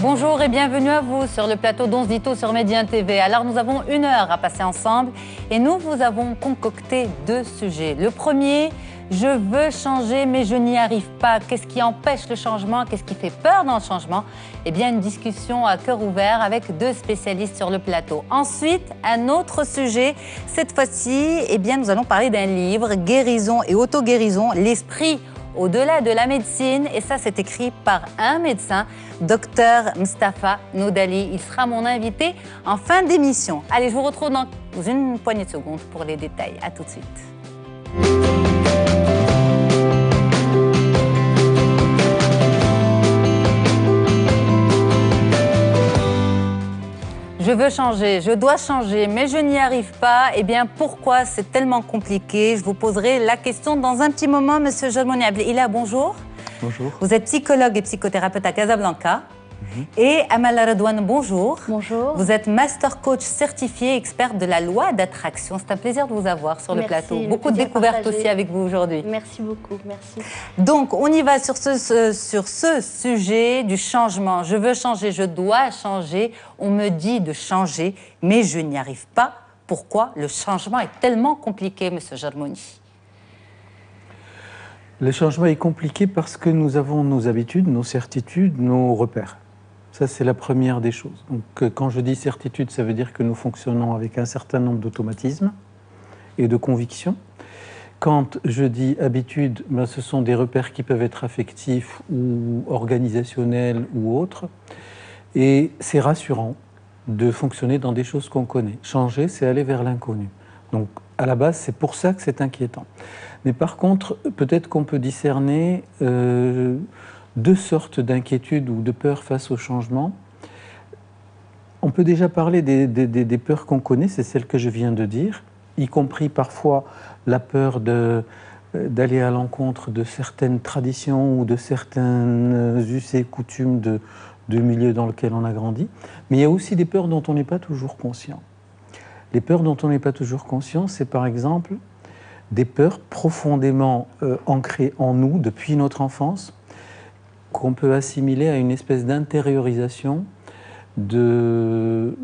Bonjour et bienvenue à vous sur le plateau d'Once Dito sur Médien TV. Alors nous avons 1 heure à passer ensemble et nous vous avons concocté 2 sujets. Le premier, je veux changer mais je n'y arrive pas. Qu'est-ce qui empêche le changement? Qu'est-ce qui fait peur dans le changement? Eh bien une discussion à cœur ouvert avec 2 spécialistes sur le plateau. Ensuite, un autre sujet. Cette fois-ci, eh bien nous allons parler d'un livre, Guérison et auto-guérison, l'esprit au-delà de la médecine, et ça c'est écrit par un médecin, Dr Mustapha Noudali. Il sera mon invité en fin d'émission. Allez, je vous retrouve dans une poignée de secondes pour les détails. À tout de suite. Je veux changer, je dois changer, mais je n'y arrive pas. Eh bien, pourquoi c'est tellement compliqué? Je vous poserai la question dans un petit moment, Monsieur Jalmouni Abdelila, bonjour. Bonjour. Vous êtes psychologue et psychothérapeute à Casablanca. Et Amal Redouane, bonjour. Bonjour. Vous êtes master coach certifié, experte de la loi d'attraction. C'est un plaisir de vous avoir sur le plateau. Beaucoup de découvertes aussi avec vous aujourd'hui. Merci beaucoup, merci. Donc, on y va sur ce sujet du changement. Je veux changer, je dois changer. On me dit de changer, mais je n'y arrive pas. Pourquoi le changement est tellement compliqué, Monsieur Jalmouni? Le changement est compliqué parce que nous avons nos habitudes, nos certitudes, nos repères. Ça, c'est la première des choses. Donc, quand je dis certitude, ça veut dire que nous fonctionnons avec un certain nombre d'automatismes et de convictions. Quand je dis habitude, ben, ce sont des repères qui peuvent être affectifs ou organisationnels ou autres. Et c'est rassurant de fonctionner dans des choses qu'on connaît. Changer, c'est aller vers l'inconnu. Donc, à la base, c'est pour ça que c'est inquiétant. Mais par contre, peut-être qu'on peut discerner 2 sortes d'inquiétudes ou de peurs face au changement. On peut déjà parler des peurs qu'on connaît, c'est celles que je viens de dire, y compris parfois la peur d'aller à l'encontre de certaines traditions ou de certains us et coutumes de milieu dans lequel on a grandi. Mais il y a aussi des peurs dont on n'est pas toujours conscient. Les peurs dont on n'est pas toujours conscient, c'est par exemple des peurs profondément ancrées en nous depuis notre enfance, qu'on peut assimiler à une espèce d'intériorisation de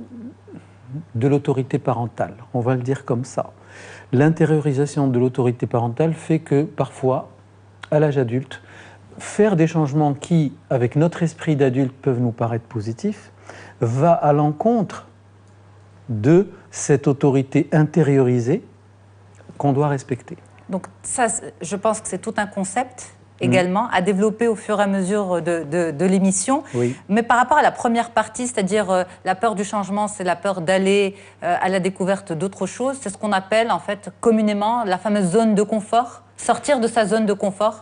l'autorité parentale. On va le dire comme ça. L'intériorisation de l'autorité parentale fait que parfois, à l'âge adulte, faire des changements qui, avec notre esprit d'adulte, peuvent nous paraître positifs, va à l'encontre de cette autorité intériorisée qu'on doit respecter. Donc ça, je pense que c'est tout un concept également à développer au fur et à mesure de l'émission. Oui. Mais par rapport à la première partie, c'est-à-dire la peur du changement, c'est la peur d'aller à la découverte d'autre chose. C'est ce qu'on appelle en fait communément la fameuse zone de confort. Sortir de sa zone de confort.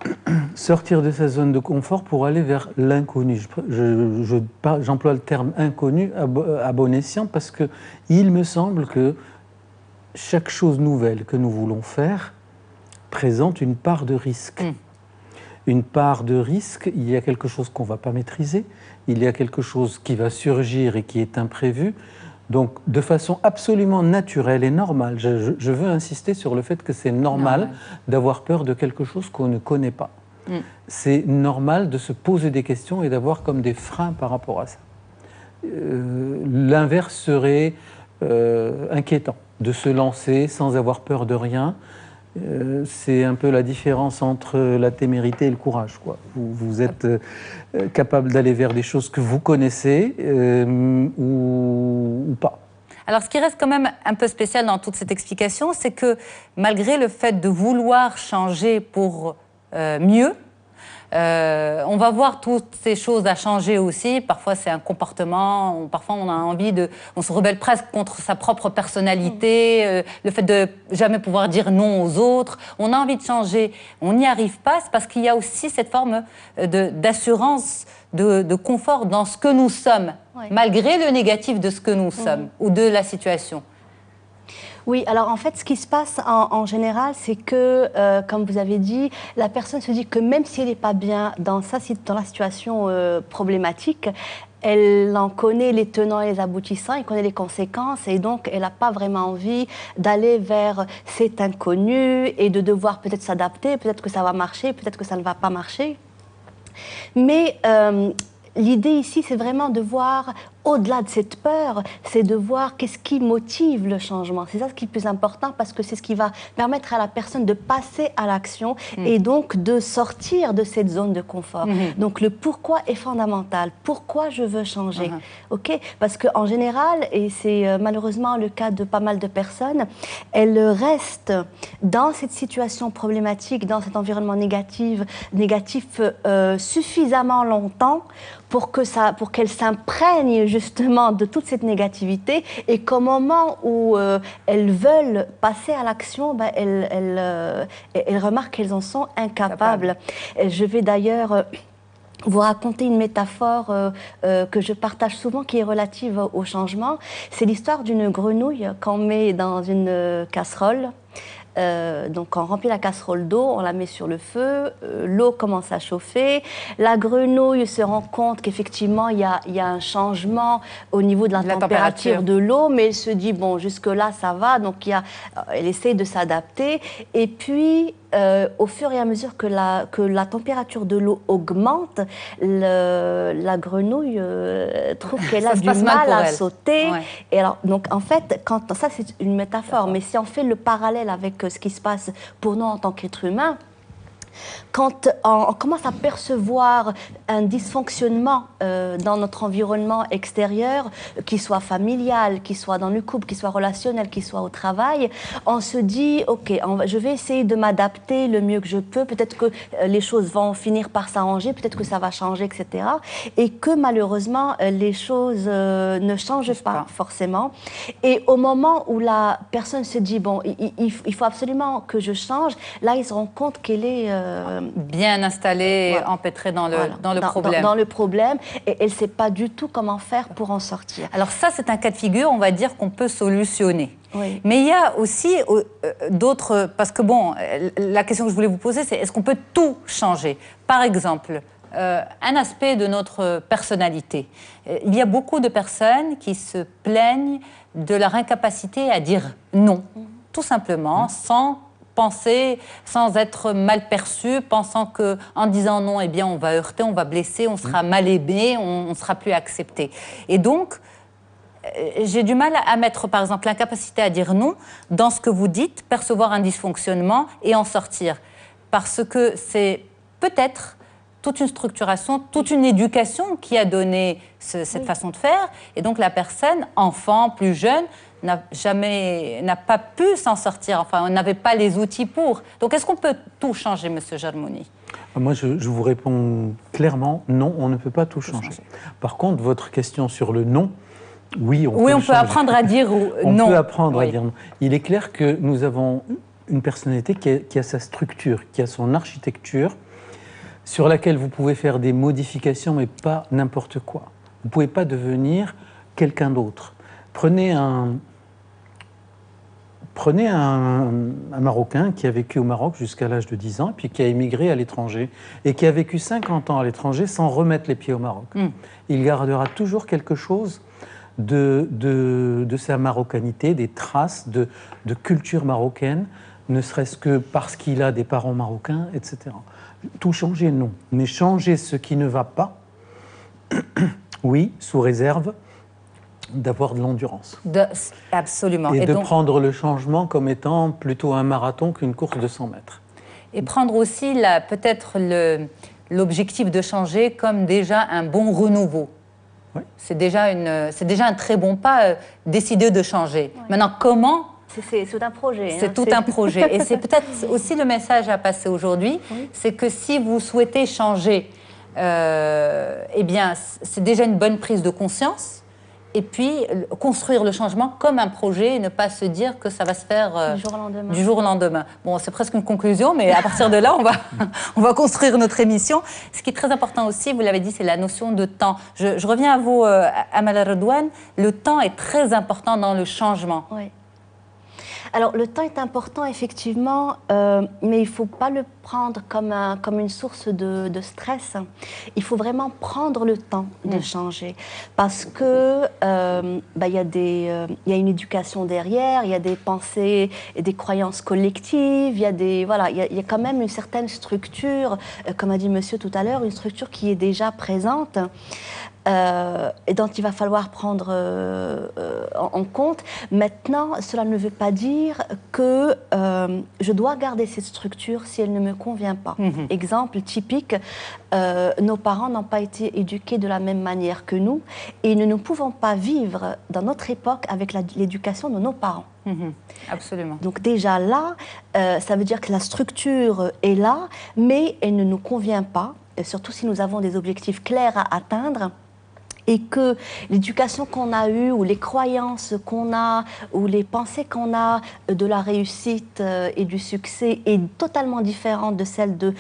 Sortir de sa zone de confort pour aller vers l'inconnu. J'emploie le terme inconnu à bon escient parce qu'il me semble que chaque chose nouvelle que nous voulons faire présente une part de risque. Une part de risque, il y a quelque chose qu'on ne va pas maîtriser, il y a quelque chose qui va surgir et qui est imprévu. Donc, de façon absolument naturelle et normale, je veux insister sur le fait que c'est normal d'avoir peur de quelque chose qu'on ne connaît pas. C'est normal de se poser des questions et d'avoir comme des freins par rapport à ça. L'inverse serait inquiétant, de se lancer sans avoir peur de rien. C'est un peu la différence entre la témérité et le courage, quoi. Vous êtes capable d'aller vers des choses que vous connaissez ou pas. Alors, ce qui reste quand même un peu spécial dans toute cette explication, c'est que malgré le fait de vouloir changer pour mieux, on va voir toutes ces choses à changer aussi. Parfois, c'est un comportement. Parfois, on a envie on se rebelle presque contre sa propre personnalité. Le fait de jamais pouvoir dire non aux autres. On a envie de changer. On n'y arrive pas. C'est parce qu'il y a aussi cette forme d'assurance, de confort dans ce que nous sommes, malgré le négatif de ce que nous sommes ou de la situation. Oui, alors en fait, ce qui se passe en général, c'est que, comme vous avez dit, la personne se dit que même si elle n'est pas bien dans la situation problématique, elle en connaît les tenants et les aboutissants, elle connaît les conséquences et donc elle n'a pas vraiment envie d'aller vers cet inconnu et de devoir peut-être s'adapter, peut-être que ça va marcher, peut-être que ça ne va pas marcher. Mais l'idée ici, c'est vraiment de voir, au-delà de cette peur, c'est de voir qu'est-ce qui motive le changement. C'est ça ce qui est le plus important parce que c'est ce qui va permettre à la personne de passer à l'action et donc de sortir de cette zone de confort. Donc le pourquoi est fondamental. Pourquoi je veux changer? Ok? Parce qu'en général, et c'est malheureusement le cas de pas mal de personnes, elles restent dans cette situation problématique, dans cet environnement négatif suffisamment longtemps pour qu'elle s'imprègne justement de toute cette négativité et qu'au moment où elles veulent passer à l'action, ben, elles remarquent qu'elles en sont incapables. Et je vais d'ailleurs vous raconter une métaphore que je partage souvent qui est relative au changement. C'est l'histoire d'une grenouille qu'on met dans une casserole. Donc on remplit la casserole d'eau, on la met sur le feu, l'eau commence à chauffer, la grenouille se rend compte qu'effectivement il y a un changement au niveau de la température de l'eau, mais elle se dit bon jusque-là ça va, donc elle essaye de s'adapter et puis au fur et à mesure que la température de l'eau augmente, la grenouille trouve qu'elle a du mal à sauter. Ouais. Et alors, donc, en fait, ça c'est une métaphore, mais si on fait le parallèle avec ce qui se passe pour nous en tant qu'êtres humains, quand on commence à percevoir un dysfonctionnement dans notre environnement extérieur, qu'il soit familial, qu'il soit dans le couple, qu'il soit relationnel, qu'il soit au travail, on se dit, OK, je vais essayer de m'adapter le mieux que je peux, peut-être que les choses vont finir par s'arranger, peut-être que ça va changer, etc. Et que malheureusement, les choses ne changent pas forcément. Et au moment où la personne se dit, bon, il faut absolument que je change, là, il se rend compte qu'elle est... bien installée, voilà, empêtrée dans le problème. Dans le problème, et elle ne sait pas du tout comment faire pour en sortir. Alors ça, c'est un cas de figure, on va dire, qu'on peut solutionner. Oui. Mais il y a aussi d'autres... Parce que, bon, la question que je voulais vous poser, c'est est-ce qu'on peut tout changer? Par exemple, un aspect de notre personnalité. Il y a beaucoup de personnes qui se plaignent de leur incapacité à dire non, tout simplement, sans penser, sans être mal perçu, pensant qu'en disant non, eh bien, on va heurter, on va blesser, on sera mal aimé, on ne sera plus accepté. Et donc, j'ai du mal à mettre, par exemple, l'incapacité à dire non dans ce que vous dites, percevoir un dysfonctionnement et en sortir. Parce que c'est peut-être toute une structuration, toute une éducation qui a donné cette façon de faire. Et donc, la personne, enfant, plus jeune, n'a pas pu s'en sortir. Enfin, on n'avait pas les outils pour. Donc, est-ce qu'on peut tout changer, M. Jarmouni? Moi, je vous réponds clairement, non, on ne peut pas tout changer. Par contre, votre question sur le non, oui, on peut apprendre à dire non. On peut apprendre à dire non. Il est clair que nous avons une personnalité qui a sa structure, qui a son architecture, sur laquelle vous pouvez faire des modifications, mais pas n'importe quoi. Vous ne pouvez pas devenir quelqu'un d'autre. Prenez un Marocain qui a vécu au Maroc jusqu'à l'âge de 10 ans, puis qui a émigré à l'étranger, et qui a vécu 50 ans à l'étranger sans remettre les pieds au Maroc. Il gardera toujours quelque chose de sa marocanité, des traces de culture marocaine, ne serait-ce que parce qu'il a des parents marocains, etc. Tout changer, non. Mais changer ce qui ne va pas, oui, sous réserve d'avoir de l'endurance. Absolument. Et de prendre le changement comme étant plutôt un marathon qu'une course de 100 mètres. Et prendre aussi peut-être l'objectif de changer comme déjà un bon renouveau. Oui. C'est déjà un très bon pas, décider de changer. Oui. Maintenant, comment? C'est tout un projet. C'est tout un projet. Et c'est peut-être aussi le message à passer aujourd'hui, c'est que si vous souhaitez changer, eh bien, c'est déjà une bonne prise de conscience. Et puis, construire le changement comme un projet et ne pas se dire que ça va se faire du jour au lendemain. Bon, c'est presque une conclusion, mais à partir de là, on va construire notre émission. Ce qui est très important aussi, vous l'avez dit, c'est la notion de temps. Je reviens à vous, Amala Redouane. Le temps est très important dans le changement. Oui. Alors, le temps est important, effectivement, mais il ne faut pas le prendre comme une source de stress. Il faut vraiment prendre le temps de changer. Parce que y a une éducation derrière, il y a des pensées et des croyances collectives, il y a quand même une certaine structure, comme a dit monsieur tout à l'heure, une structure qui est déjà présente. Et dont il va falloir prendre en compte. Maintenant, cela ne veut pas dire que je dois garder cette structure si elle ne me convient pas. Exemple typique, nos parents n'ont pas été éduqués de la même manière que nous et nous ne pouvons pas vivre dans notre époque avec l'éducation de nos parents. Absolument. Donc déjà là, ça veut dire que la structure est là, mais elle ne nous convient pas, surtout si nous avons des objectifs clairs à atteindre. Et que l'éducation qu'on a eue, ou les croyances qu'on a, ou les pensées qu'on a de la réussite et du succès est totalement différente de celle de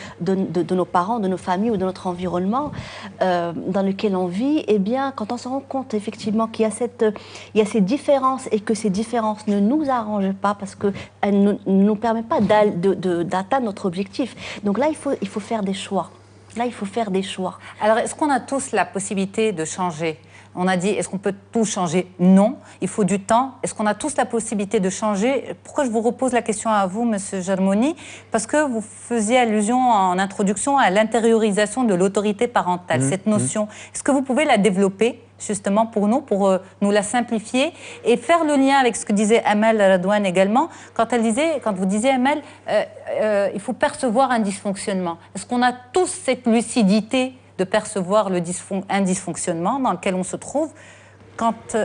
nos parents, de nos familles ou de notre environnement dans lequel on vit, eh bien, quand on se rend compte effectivement qu'il y a ces différences et que ces différences ne nous arrangent pas parce qu'elles ne nous permettent pas d'atteindre notre objectif. Donc là, il faut faire des choix. Là, il faut faire des choix. Alors, est-ce qu'on a tous la possibilité de changer? On a dit, est-ce qu'on peut tout changer? Non, il faut du temps. Est-ce qu'on a tous la possibilité de changer? Pourquoi je vous repose la question à vous, Monsieur Germoni? Parce que vous faisiez allusion en introduction à l'intériorisation de l'autorité parentale, cette notion. Est-ce que vous pouvez la développer justement pour nous la simplifier et faire le lien avec ce que disait Amel Radouane également, quand vous disiez, Amel, il faut percevoir un dysfonctionnement. Est-ce qu'on a tous cette lucidité de percevoir un dysfonctionnement dans lequel on se trouve quand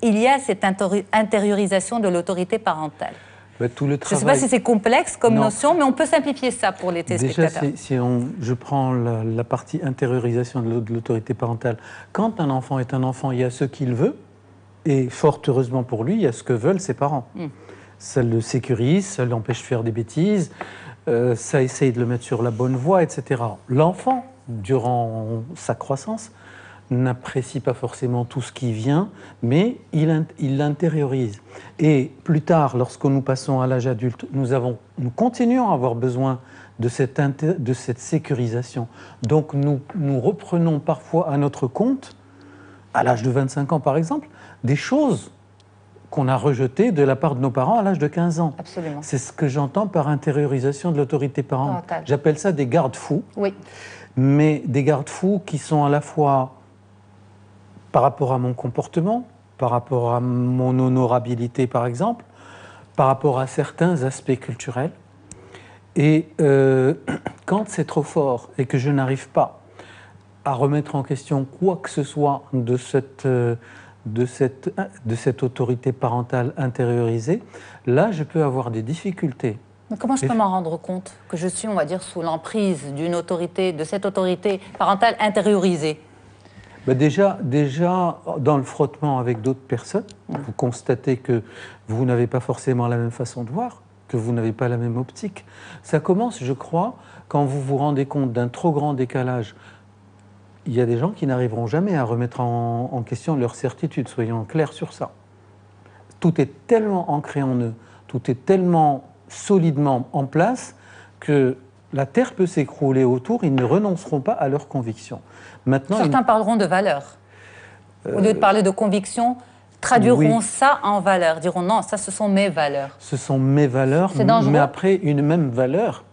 il y a cette intériorisation de l'autorité parentale? Tout le travail... Je ne sais pas si c'est complexe comme notion, mais on peut simplifier ça pour les téléspectateurs. Déjà, je prends la partie intériorisation de l'autorité parentale. Quand un enfant est un enfant, il y a ce qu'il veut, et fort heureusement pour lui, il y a ce que veulent ses parents. Ça le sécurise, ça l'empêche de faire des bêtises, ça essaye de le mettre sur la bonne voie, etc. L'enfant, durant sa croissance, n'apprécie pas forcément tout ce qui vient, mais il l'intériorise. Et plus tard, lorsque nous passons à l'âge adulte, nous continuons à avoir besoin de cette sécurisation. Donc nous reprenons parfois à notre compte, à l'âge de 25 ans par exemple, des choses qu'on a rejetées de la part de nos parents à l'âge de 15 ans. Absolument. C'est ce que j'entends par intériorisation de l'autorité parentale. J'appelle ça des garde-fous. Oui. Mais des garde-fous qui sont à la fois par rapport à mon comportement, par rapport à mon honorabilité par exemple, par rapport à certains aspects culturels. Et quand c'est trop fort et que je n'arrive pas à remettre en question quoi que ce soit de cette autorité parentale intériorisée, là je peux avoir des difficultés. Mais comment je peux m'en rendre compte que je suis, on va dire, sous l'emprise d'une autorité, de cette autorité parentale intériorisée? Déjà, dans le frottement avec d'autres personnes, vous constatez que vous n'avez pas forcément la même façon de voir, que vous n'avez pas la même optique. Ça commence, je crois, quand vous vous rendez compte d'un trop grand décalage. Il y a des gens qui n'arriveront jamais à remettre en question leur certitude, soyons clairs sur ça. Tout est tellement ancré en eux, tout est tellement solidement en place que la terre peut s'écrouler autour, ils ne renonceront pas à leurs convictions. Maintenant, certains parleront de valeurs. Au lieu de parler de convictions, traduiront ça en valeurs, diront non, ça ce sont mes valeurs. Ce sont mes valeurs, mais après une même valeur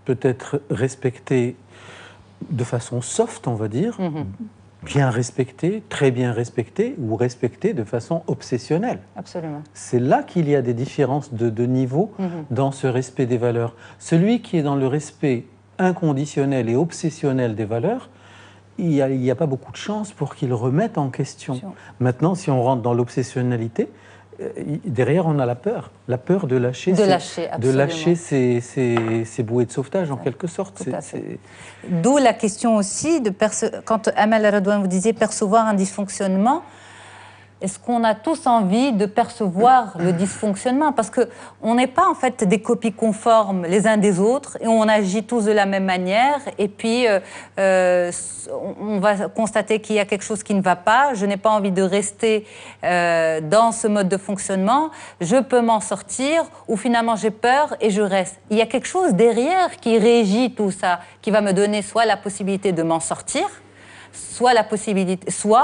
peut être respectée de façon soft, on va dire, bien respectée, très bien respectée, ou respectée de façon obsessionnelle. Absolument. C'est là qu'il y a des différences de niveau dans ce respect des valeurs. Celui qui est dans le respect inconditionnel et obsessionnel des valeurs, il n'y a pas beaucoup de chance pour qu'il remette en question. Maintenant, si on rentre dans l'obsessionnalité, derrière, on a la peur de lâcher, ses bouées de sauvetage, en quelque sorte. D'où la question aussi, quand Amel Radouane vous disait percevoir un dysfonctionnement, est-ce qu'on a tous envie de percevoir le dysfonctionnement? Parce qu'on n'est pas en fait des copies conformes les uns des autres et on agit tous de la même manière et puis on va constater qu'il y a quelque chose qui ne va pas. Je n'ai pas envie de rester dans ce mode de fonctionnement. Je peux m'en sortir ou finalement j'ai peur et je reste. Il y a quelque chose derrière qui régit tout ça, qui va me donner soit la possibilité de m'en sortir, soit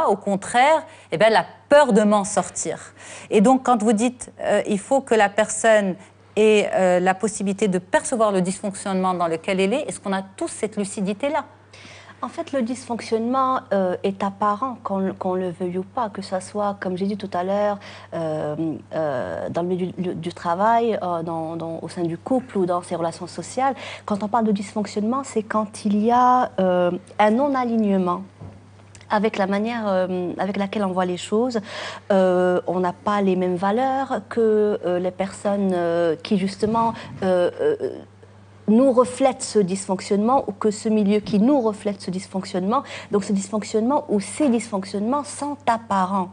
au contraire, eh bien, la peur de m'en sortir. Et donc, quand vous dites il faut que la personne ait la possibilité de percevoir le dysfonctionnement dans lequel elle est qu'on a tous cette lucidité-là? En fait, le dysfonctionnement est apparent, qu'on le veuille ou pas, que ce soit, comme j'ai dit tout à l'heure, dans le milieu du travail, au sein du couple ou dans ses relations sociales. Quand on parle de dysfonctionnement, c'est quand il y a un non-alignement avec la manière avec laquelle on voit les choses. On n'a pas les mêmes valeurs que les personnes qui, justement, nous reflètent ce dysfonctionnement ou que ce milieu qui nous reflète ce dysfonctionnement. Donc ce dysfonctionnement ou ces dysfonctionnements sont apparents.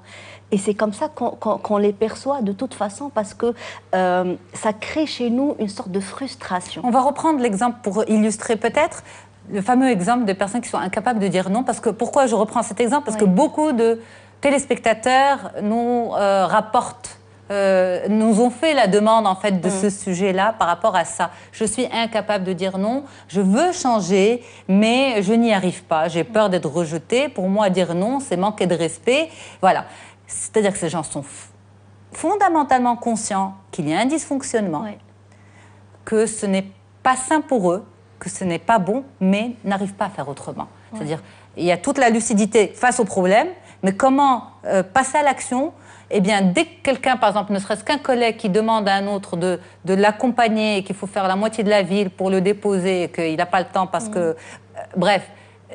Et c'est comme ça qu'on les perçoit de toute façon parce que ça crée chez nous une sorte de frustration. On va reprendre l'exemple pour illustrer peut-être le fameux exemple des personnes qui sont incapables de dire non. Parce que, pourquoi je reprends cet exemple? Parce que beaucoup de téléspectateurs nous rapportent, nous ont fait la demande en fait de ce sujet-là par rapport à ça. Je suis incapable de dire non, je veux changer, mais je n'y arrive pas. J'ai peur d'être rejetée. Pour moi, dire non, c'est manquer de respect. Voilà. C'est-à-dire que ces gens sont fondamentalement conscients qu'il y a un dysfonctionnement, que ce n'est pas sain pour eux, que ce n'est pas bon, mais n'arrivent pas à faire autrement. C'est-à-dire, il y a toute la lucidité face au problème, mais comment passer à l'action? Eh bien, dès que quelqu'un, par exemple, ne serait-ce qu'un collègue qui demande à un autre de l'accompagner et qu'il faut faire la moitié de la ville pour le déposer et qu'il n'a pas le temps parce que... bref,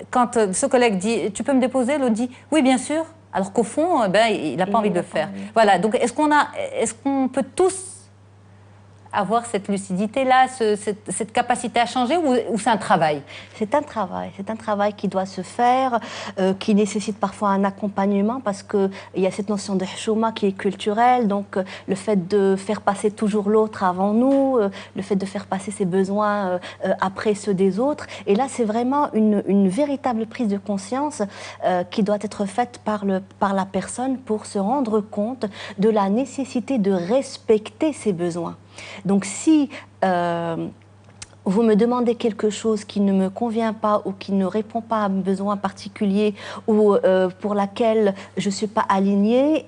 quand ce collègue dit « tu peux me déposer ?» l'autre dit « oui, bien sûr », alors qu'au fond, il n'a pas envie de le faire. Voilà, donc est-ce qu'on peut tous avoir cette lucidité-là, cette capacité à changer, ou c'est un travail? C'est un travail qui doit se faire, qui nécessite parfois un accompagnement parce qu'il y a cette notion de chouma qui est culturelle, donc le fait de faire passer toujours l'autre avant nous, le fait de faire passer ses besoins après ceux des autres. Et là, c'est vraiment une véritable prise de conscience qui doit être faite par la personne pour se rendre compte de la nécessité de respecter ses besoins. Donc si vous me demandez quelque chose qui ne me convient pas ou qui ne répond pas à un besoin particulier ou pour laquelle je ne suis pas alignée,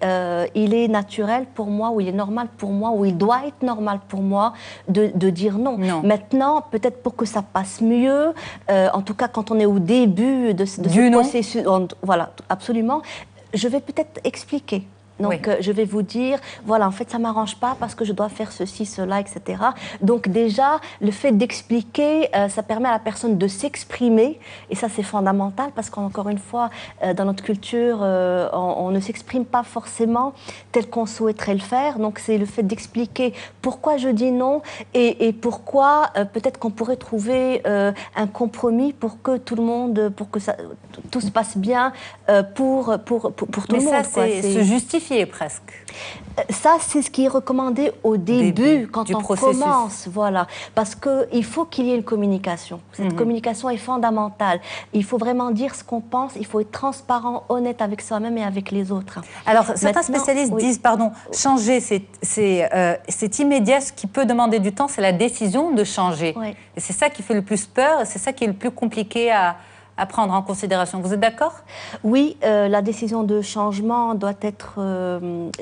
il est naturel pour moi ou il est normal pour moi ou il doit être normal pour moi de dire non. Maintenant, peut-être pour que ça passe mieux, en tout cas quand on est au début de ce processus, voilà, absolument, je vais peut-être expliquer. Donc, je vais vous dire, voilà, en fait, ça ne m'arrange pas parce que je dois faire ceci, cela, etc. Donc, déjà, le fait d'expliquer, ça permet à la personne de s'exprimer. Et ça, c'est fondamental parce qu'encore une fois, dans notre culture, on ne s'exprime pas forcément tel qu'on souhaiterait le faire. Donc, c'est le fait d'expliquer pourquoi je dis non et pourquoi peut-être qu'on pourrait trouver un compromis pour que tout le monde, pour que tout se passe bien pour tout le monde. Mais ça, c'est se justifier presque. Ça, c'est ce qui est recommandé au début quand on commence, voilà, parce qu'il faut qu'il y ait une communication. Cette communication est fondamentale. Il faut vraiment dire ce qu'on pense, il faut être transparent, honnête avec soi-même et avec les autres. Alors, certains spécialistes disent, pardon, changer, c'est immédiat, ce qui peut demander du temps, c'est la décision de changer. Et c'est ça qui fait le plus peur, c'est ça qui est le plus compliqué à prendre en considération. Vous êtes d'accord? Oui, la décision de changement doit être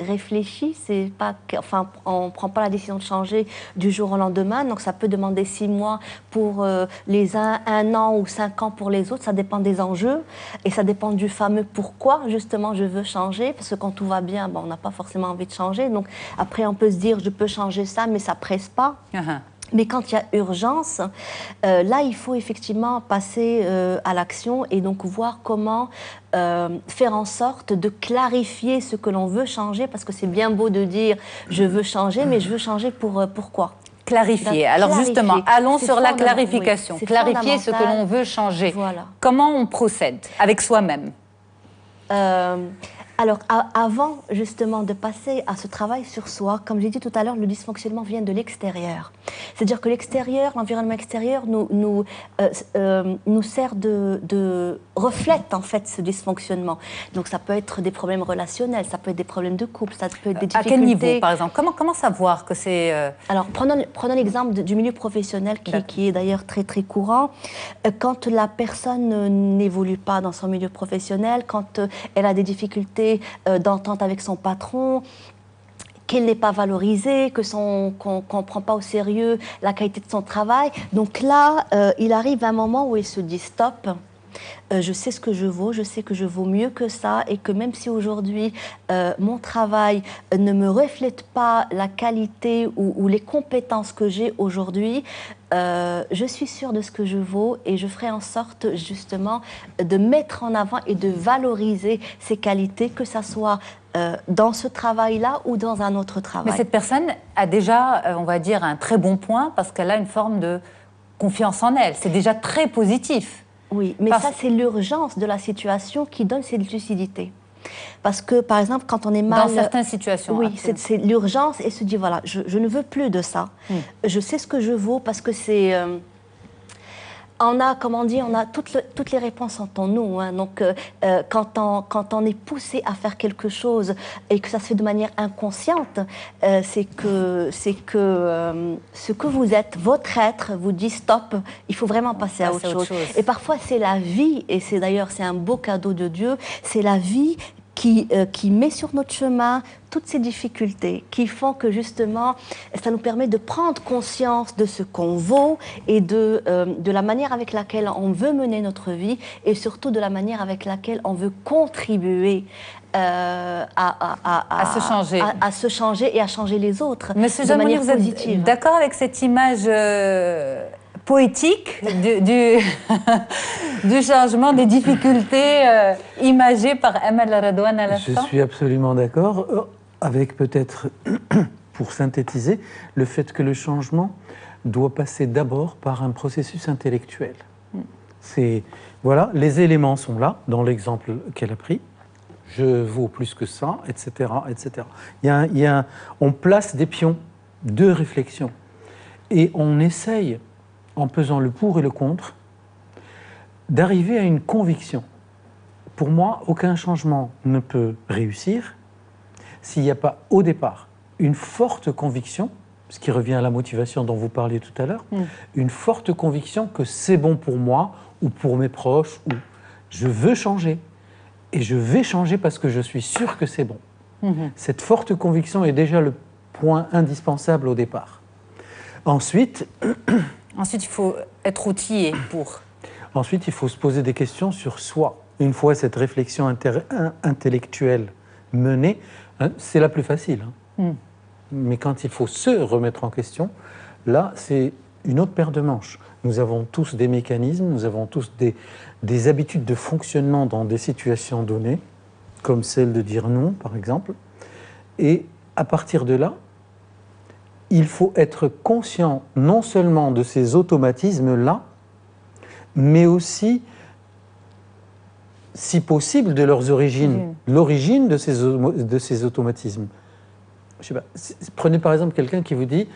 réfléchie. C'est pas, enfin, on ne prend pas la décision de changer du jour au lendemain. Donc, ça peut demander 6 mois pour les uns, 1 an ou 5 ans pour les autres. Ça dépend des enjeux et ça dépend du fameux pourquoi, justement, je veux changer. Parce que quand tout va bien, on n'a pas forcément envie de changer. Donc, après, on peut se dire, je peux changer ça, mais ça ne presse pas. Mais quand il y a urgence, là, il faut effectivement passer à l'action et donc voir comment faire en sorte de clarifier ce que l'on veut changer, parce que c'est bien beau de dire « je veux changer », mais je veux changer pourquoi? Clarifier. Alors justement, allons sur la clarification. Clarifier ce que l'on veut changer. Voilà. Comment on procède avec soi-même? Alors, avant justement de passer à ce travail sur soi, comme j'ai dit tout à l'heure, le dysfonctionnement vient de l'extérieur. C'est-à-dire que l'extérieur, l'environnement extérieur nous sert reflète en fait ce dysfonctionnement. Donc ça peut être des problèmes relationnels, ça peut être des problèmes de couple, ça peut être des difficultés. À quel niveau, par exemple? Comment savoir que c'est... Alors, prenons l'exemple du milieu professionnel qui est d'ailleurs très très courant. Quand la personne n'évolue pas dans son milieu professionnel, quand elle a des difficultés d'entente avec son patron, qu'elle n'est pas valorisée, qu'on ne prend pas au sérieux la qualité de son travail. Donc là, il arrive un moment où il se dit stop. Je sais ce que je vaux, je sais que je vaux mieux que ça et que même si aujourd'hui mon travail ne me reflète pas la qualité ou les compétences que j'ai aujourd'hui, je suis sûre de ce que je vaux et je ferai en sorte justement de mettre en avant et de valoriser ces qualités, que ça soit dans ce travail-là ou dans un autre travail. Mais cette personne a déjà, on va dire, un très bon point parce qu'elle a une forme de confiance en elle. C'est déjà très positif. Oui, mais ça, c'est l'urgence de la situation qui donne cette lucidité. Parce que, par exemple, quand on est mal... Dans certaines situations. Oui, c'est l'urgence et se dit, voilà, je ne veux plus de ça. Je sais ce que je vaux parce que c'est... on a, comme on dit, on a toutes les réponses en nous. Hein. Donc, quand on est poussé à faire quelque chose et que ça se fait de manière inconsciente, c'est que ce que vous êtes, votre être, vous dit stop, il faut vraiment passer à autre chose. Et parfois, c'est la vie, et c'est d'ailleurs c'est un beau cadeau de Dieu, c'est la vie qui met sur notre chemin toutes ces difficultés qui font que justement ça nous permet de prendre conscience de ce qu'on vaut et de la manière avec laquelle on veut mener notre vie et surtout de la manière avec laquelle on veut contribuer à se changer et à changer les autres. Monsieur de manière Jamoni, vous êtes d'accord avec cette image poétique du changement, des difficultés imagées par Amel Redouane à l'instant? Je suis absolument d'accord, avec peut-être, pour synthétiser, le fait que le changement doit passer d'abord par un processus intellectuel. Voilà, les éléments sont là, dans l'exemple qu'elle a pris. Je vaux plus que ça, etc., etc. On place des pions de réflexion et on essaye, en pesant le pour et le contre, d'arriver à une conviction. Pour moi, aucun changement ne peut réussir s'il n'y a pas au départ une forte conviction, ce qui revient à la motivation dont vous parliez tout à l'heure, une forte conviction que c'est bon pour moi ou pour mes proches, ou je veux changer. Et je vais changer parce que je suis sûr que c'est bon. Cette forte conviction est déjà le point indispensable au départ. Ensuite, il faut être outillé pour... Ensuite, il faut se poser des questions sur soi. Une fois cette réflexion intellectuelle menée, c'est la plus facile. Mais quand il faut se remettre en question, là, c'est une autre paire de manches. Nous avons tous des mécanismes, nous avons tous des habitudes de fonctionnement dans des situations données, comme celle de dire non, par exemple. Et à partir de là, il faut être conscient non seulement de ces automatismes-là, mais aussi, si possible, de leurs origines, l'origine de ces automatismes. Je sais pas, prenez par exemple quelqu'un qui vous dit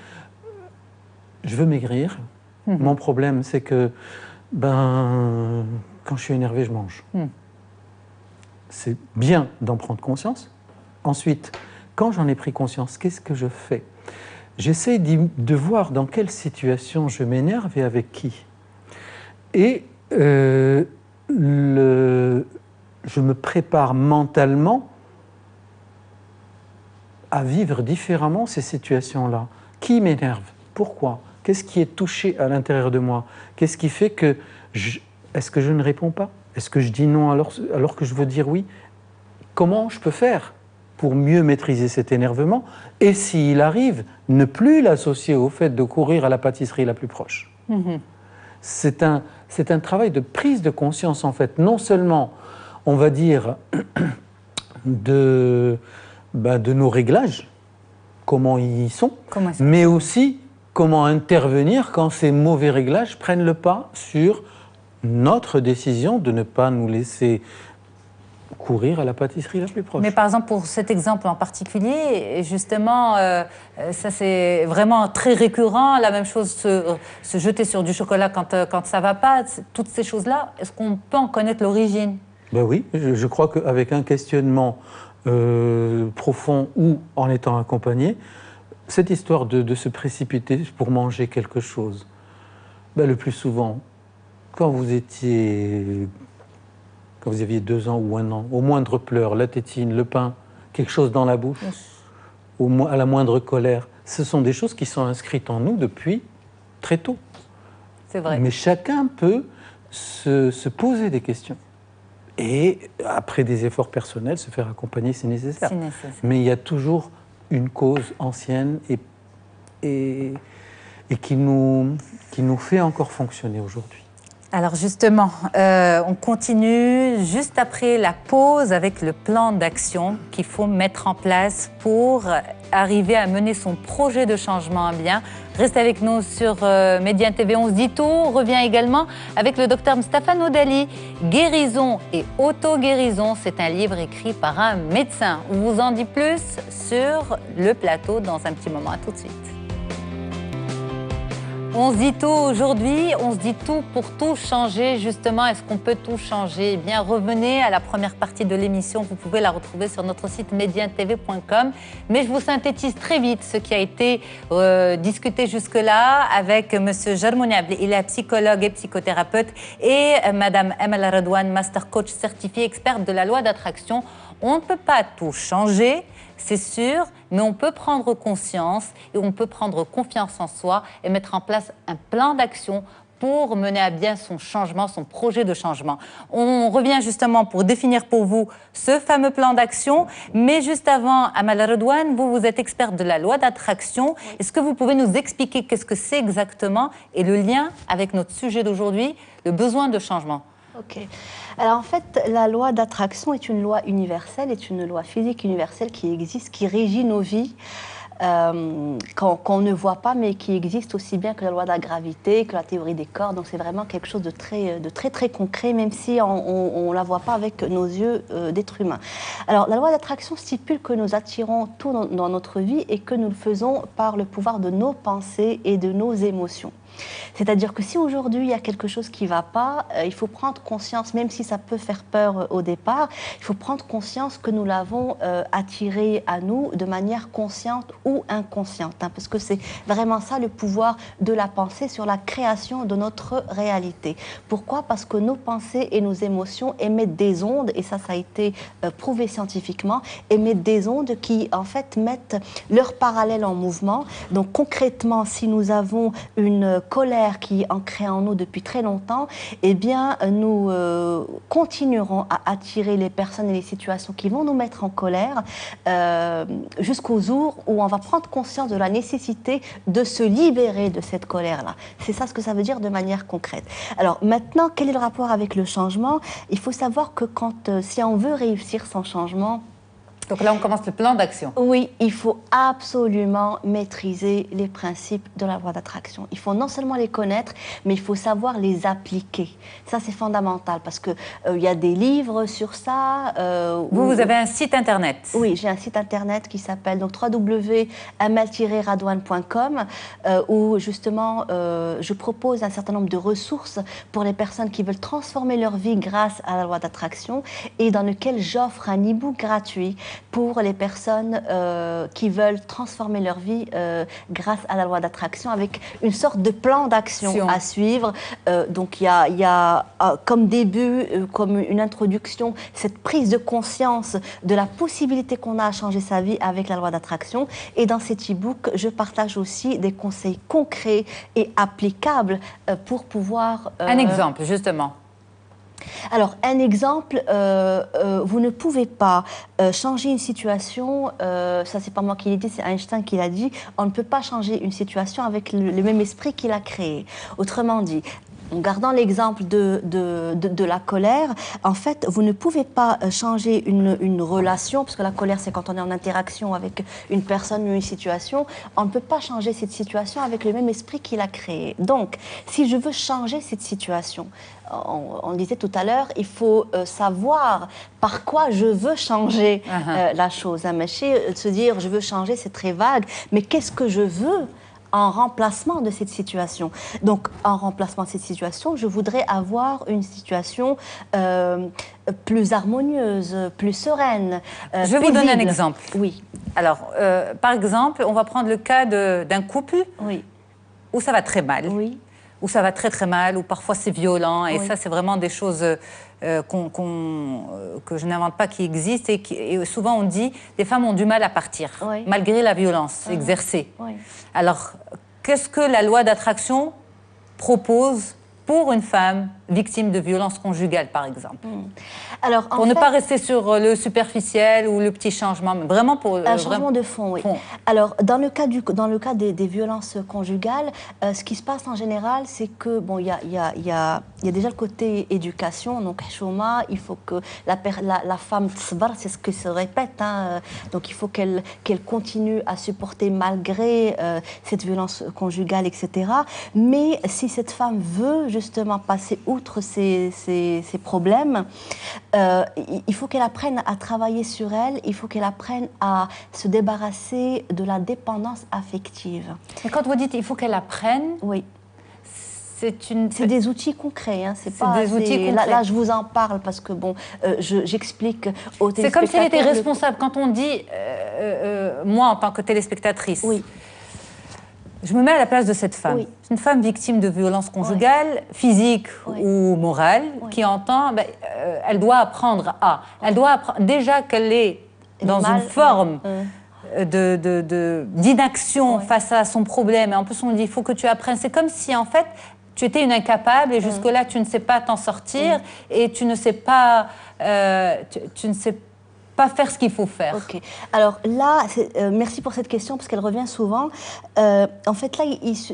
« je veux maigrir, mon problème c'est que quand je suis énervé, je mange ». C'est bien d'en prendre conscience. Ensuite, quand j'en ai pris conscience, qu'est-ce que je fais? J'essaie de voir dans quelle situation je m'énerve et avec qui. Et je me prépare mentalement à vivre différemment ces situations-là. Qui m'énerve? Pourquoi? Qu'est-ce qui est touché à l'intérieur de moi? Qu'est-ce qui fait que... Est-ce que je ne réponds pas? Est-ce que je dis non alors que je veux dire oui? Comment je peux faire pour mieux maîtriser cet énervement? Et s'il arrive, ne plus l'associer au fait de courir à la pâtisserie la plus proche. C'est un travail de prise de conscience, en fait. Non seulement, on va dire, de nos réglages, comment ils sont, mais aussi comment intervenir quand ces mauvais réglages prennent le pas sur notre décision de ne pas nous laisser courir à la pâtisserie la plus proche. Mais par exemple, pour cet exemple en particulier, justement, ça c'est vraiment très récurrent. La même chose, se jeter sur du chocolat quand ça ne va pas. Toutes ces choses-là, est-ce qu'on peut en connaître l'origine? Ben oui, je crois qu'avec un questionnement profond ou en étant accompagné, cette histoire de se précipiter pour manger quelque chose, ben le plus souvent, quand vous aviez 2 ans ou 1 an, au moindre pleur, la tétine, le pain, quelque chose dans la bouche, à la moindre colère, ce sont des choses qui sont inscrites en nous depuis très tôt. C'est vrai. Mais chacun peut se poser des questions. Et après des efforts personnels, se faire accompagner, c'est nécessaire. Mais il y a toujours une cause ancienne et qui nous fait encore fonctionner aujourd'hui. Alors justement, on continue juste après la pause avec le plan d'action qu'il faut mettre en place pour arriver à mener son projet de changement à bien. Restez avec nous sur Média TV, on se dit tout. On revient également avec le docteur Mustapha Naudali, Guérison et auto-guérison. C'est un livre écrit par un médecin. On vous en dit plus sur le plateau dans un petit moment. À tout de suite. On se dit tout aujourd'hui, on se dit tout pour tout changer. Justement, est-ce qu'on peut tout changer? Eh bien, revenez à la première partie de l'émission. Vous pouvez la retrouver sur notre site mediantv.com. Mais je vous synthétise très vite ce qui a été discuté jusque-là avec M. Jarmouni Abli. Il est psychologue et psychothérapeute, et Mme Amel Redouane, master coach certifié, experte de la loi d'attraction. On ne peut pas tout changer, c'est sûr, mais on peut prendre conscience et on peut prendre confiance en soi et mettre en place un plan d'action pour mener à bien son changement, son projet de changement. On revient justement pour définir pour vous ce fameux plan d'action, mais juste avant, Amel Redouane, vous êtes experte de la loi d'attraction. Est-ce que vous pouvez nous expliquer qu'est-ce que c'est exactement et le lien avec notre sujet d'aujourd'hui, le besoin de changement? Ok. Alors en fait, la loi d'attraction est une loi universelle, est une loi physique universelle qui existe, qui régit nos vies, qu'on ne voit pas, mais qui existe aussi bien que la loi de la gravité, que la théorie des cordes. Donc c'est vraiment quelque chose de très concret, même si on ne la voit pas avec nos yeux d'être humain. Alors la loi d'attraction stipule que nous attirons tout dans notre vie et que nous le faisons par le pouvoir de nos pensées et de nos émotions. C'est-à-dire que si aujourd'hui il y a quelque chose qui ne va pas, il faut prendre conscience, même si ça peut faire peur au départ, il faut prendre conscience que nous l'avons attiré à nous de manière consciente ou inconsciente, hein, parce que c'est vraiment ça le pouvoir de la pensée sur la création de notre réalité. Pourquoi? Parce que nos pensées et nos émotions émettent des ondes, et ça a été prouvé scientifiquement, émettent des ondes qui en fait mettent leur parallèle en mouvement. Donc concrètement, si nous avons une colère qui est ancrée en nous depuis très longtemps, eh bien, nous continuerons à attirer les personnes et les situations qui vont nous mettre en colère jusqu'au jour où on va prendre conscience de la nécessité de se libérer de cette colère-là. C'est ça ce que ça veut dire de manière concrète. Alors maintenant, quel est le rapport avec le changement? Il faut savoir que si on veut réussir son changement, donc là, on commence le plan d'action. Oui, il faut absolument maîtriser les principes de la loi d'attraction. Il faut non seulement les connaître, mais il faut savoir les appliquer. Ça, c'est fondamental parce qu'il y a des livres sur ça. Vous avez un site internet? Oui, j'ai un site internet qui s'appelle www.amel-radouane.com où justement, je propose un certain nombre de ressources pour les personnes qui veulent transformer leur vie grâce à la loi d'attraction et dans lequel j'offre un e-book gratuit pour les personnes qui veulent transformer leur vie grâce à la loi d'attraction, avec une sorte de plan d'action à suivre. Donc il y a comme début, comme une introduction, cette prise de conscience de la possibilité qu'on a à changer sa vie avec la loi d'attraction. Et dans cet e-book, je partage aussi des conseils concrets et applicables pour pouvoir... Un exemple, justement. Alors, un exemple, vous ne pouvez pas changer une situation, ça c'est pas moi qui l'ai dit, c'est Einstein qui l'a dit, on ne peut pas changer une situation avec le même esprit qu'il a créé. Autrement dit, En gardant l'exemple de la colère, en fait, vous ne pouvez pas changer une relation, parce que la colère, c'est quand on est en interaction avec une personne ou une situation, on ne peut pas changer cette situation avec le même esprit qui l'a créée. Donc, si je veux changer cette situation, on disait tout à l'heure, il faut savoir par quoi je veux changer la chose. Mais se dire, je veux changer, c'est très vague, mais qu'est-ce que je veux en remplacement de cette situation? Donc, en remplacement de cette situation, je voudrais avoir une situation plus harmonieuse, plus sereine, Je vais vous donner un exemple. Oui. Alors, par exemple, on va prendre le cas d'un couple où ça va très mal, où ça va très très mal, où parfois c'est violent, et ça, c'est vraiment des choses que je n'invente pas, qui existent, et souvent on dit des femmes ont du mal à partir, malgré la violence exercée. Alors, qu'est-ce que la loi d'attraction propose pour une femme victime de violences conjugales, par exemple? Alors, pour ne pas rester sur le superficiel ou le petit changement, mais vraiment pour... Un changement de fond, oui. Alors, dans le cas des violences conjugales, ce qui se passe en général, c'est que, bon, il y a déjà le côté éducation, donc chouma, il faut que la femme, c'est ce que se répète, hein, donc il faut qu'elle continue à supporter malgré cette violence conjugale, etc. Mais si cette femme veut justement passer outre ces problèmes, il faut qu'elle apprenne à travailler sur elle, il faut qu'elle apprenne à se débarrasser de la dépendance affective. Et quand vous dites il faut qu'elle apprenne, c'est des outils concrets. Hein, c'est des outils concrets. Là, je vous en parle parce que bon, j'explique aux téléspectateurs. C'est comme si elle était responsable. Quand on dit, moi en tant que téléspectatrice, je me mets à la place de cette femme. C'est une femme victime de violences conjugales, physiques ou morales, qui entend, elle doit apprendre à. Elle doit apprendre, déjà qu'elle est dans une forme d'inaction face à son problème. Et en plus, on lui dit, il faut que tu apprennes. C'est comme si, en fait, tu étais une incapable et jusque-là, tu ne sais pas t'en sortir et tu ne sais pas... tu ne sais pas faire ce qu'il faut faire. Ok. Alors là, merci pour cette question parce qu'elle revient souvent. En fait, là,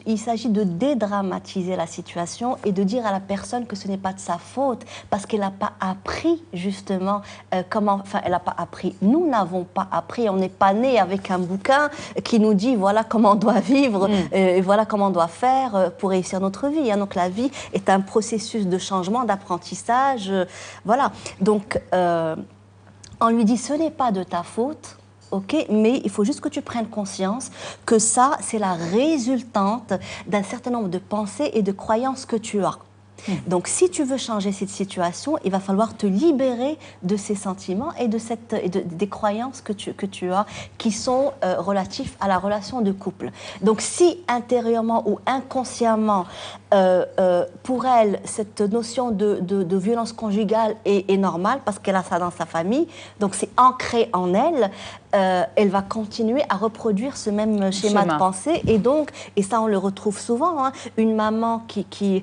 il s'agit de dédramatiser la situation et de dire à la personne que ce n'est pas de sa faute parce qu'elle n'a pas appris justement comment... Enfin, elle n'a pas appris. Nous n'avons pas appris. On n'est pas né avec un bouquin qui nous dit voilà comment on doit vivre et voilà comment on doit faire pour réussir notre vie. Hein. Donc la vie est un processus de changement, d'apprentissage. Voilà. Donc... on lui dit, ce n'est pas de ta faute, ok, mais il faut juste que tu prennes conscience que ça, c'est la résultante d'un certain nombre de pensées et de croyances que tu as. Donc, si tu veux changer cette situation, il va falloir te libérer de ces sentiments et des croyances que tu as qui sont relatifs à la relation de couple. Donc, si intérieurement ou inconsciemment, pour elle, cette notion de violence conjugale est normale parce qu'elle a ça dans sa famille, donc c'est ancré en elle, elle va continuer à reproduire ce même schéma de pensée. Et donc, et ça on le retrouve souvent, hein, une maman qui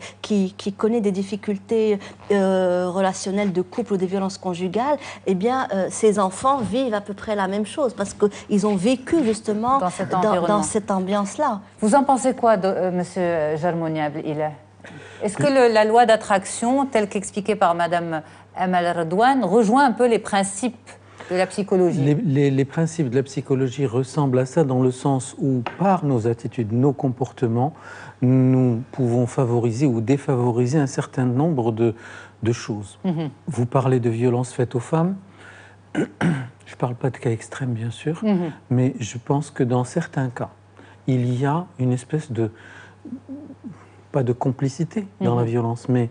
connaît des difficultés relationnelles de couple ou des violences conjugales, eh bien, ses enfants vivent à peu près la même chose parce qu'ils ont vécu justement dans cette ambiance-là. Vous en pensez quoi, Monsieur Jarmoniable? Est-ce que la loi d'attraction, telle qu'expliquée par Madame Amal Redouane, rejoint un peu les principes de la psychologie? Les principes de la psychologie ressemblent à ça dans le sens où, par nos attitudes, nos comportements, nous pouvons favoriser ou défavoriser un certain nombre de choses. Vous parlez de violences faites aux femmes. Je ne parle pas de cas extrêmes, bien sûr, mais je pense que dans certains cas, il y a une espèce de... pas de complicité dans la violence, mais